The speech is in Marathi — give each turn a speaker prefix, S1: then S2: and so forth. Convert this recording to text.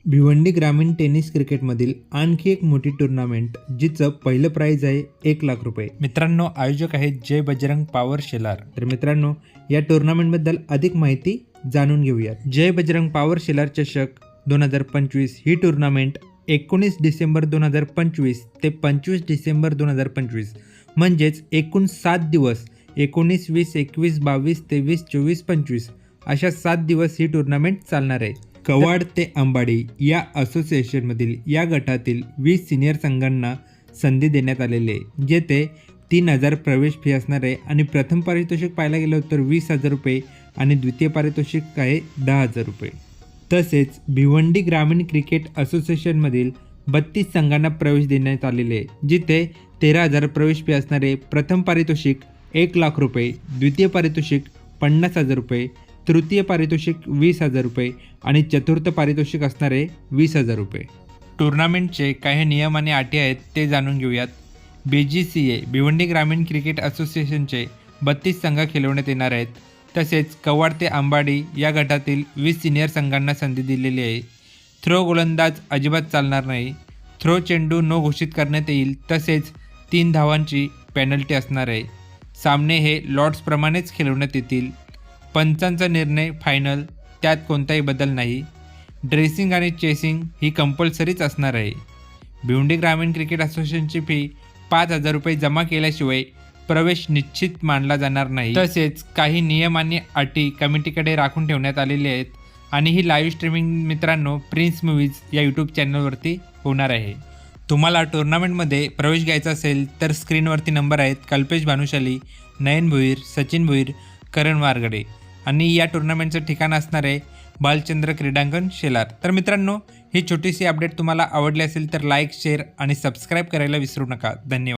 S1: भिवंडी ग्रामीण टेनिस क्रिकेटमधील आणखी एक मोठी टुर्नामेंट जिचं पहिलं प्राइज आहे 1,00,000 रुपये। मित्रांनो, आयोजक आहेत जय बजरंग पॉवर शेलार। तर मित्रांनो, या टुर्नामेंटबद्दल अधिक माहिती जाणून घेऊयात। जय बजरंग पॉवर शेलार चषक 2025 ही टुर्नामेंट 19 डिसेंबर 2025 ते 25 डिसेंबर 2025 म्हणजेच एकूण 7 दिवस 19, 20, 21, 22, 23, 24, 25 अशा 7 दिवस ही टुर्नामेंट चालणार आहे। कवाड ते अंबाडी या असोसिएशनमधील या गटातील 20 सिनियर संघांना संधी देण्यात आलेली आहे, जेथे 3,000 प्रवेश फी असणार आहे आणि प्रथम पारितोषिक पाहायला गेलं तर 20,000 रुपये आणि द्वितीय पारितोषिक आहे 10,000 रुपये। तसेच भिवंडी ग्रामीण क्रिकेट असोसिएशनमधील 32 संघांना प्रवेश देण्यात आलेले आहे, जिथे 13,000 प्रवेश फी असणार आहे। प्रथम पारितोषिक 1,00,000 रुपये, द्वितीय पारितोषिक 50,000 रुपये, तृतीय पारितोषिक 20,000 रुपये आणि चतुर्थ पारितोषिक असणारे 20,000 रुपये। टुर्नामेंटचे काही नियम आणि अटी आहेत ते जाणून घेऊयात। BGCA भिवंडी ग्रामीण क्रिकेट असोसिएशनचे 32 संघ खेळवण्यात येणार आहेत। तसेच कवाड ते अंबाडी या गटातील 20 सिनियर संघांना संधी दिलेली आहे। थ्रो गोलंदाज अजिबात चालणार नाही। थ्रो चेंडू न घोषित करण्यात येईल। तसेच 3 धावांची पेनल्टी असणार आहे। सामने हे लॉर्ड्सप्रमाणेच खेळवण्यात येतील। पंचांचा निर्णय फायनल, त्यात कोणताही बदल नाही। ड्रेसिंग आणि चेसिंग ही कंपल्सरीच असणार आहे। भिवंडी ग्रामीण क्रिकेट असोसिएशनची फी 5,000 रुपये जमा केल्याशिवाय प्रवेश निश्चित मानला जाणार नाही। तसेच काही नियम आणि अटी कमिटीकडे राखून ठेवण्यात आलेले आहेत आणि ही लाईव्ह स्ट्रीमिंग मित्रांनो प्रिन्स मूवीज या यूट्यूब चॅनलवरती होणार आहे। तुम्हाला टुर्नामेंटमध्ये प्रवेश घ्यायचा असेल तर स्क्रीनवरती नंबर आहेत, कल्पेश भानुशाली, नयन भोईर, सचिन भोईर, करण वारगडे आणि या टुर्नामेंटचं ठिकाण असणार आहे बालचंद्र क्रीडांगण शेलार। तर मित्रांनो, ही छोटीशी अपडेट तुम्हाला आवडली असेल तर लाईक, शेअर आणि सबस्क्राईब करायला विसरू नका। धन्यवाद।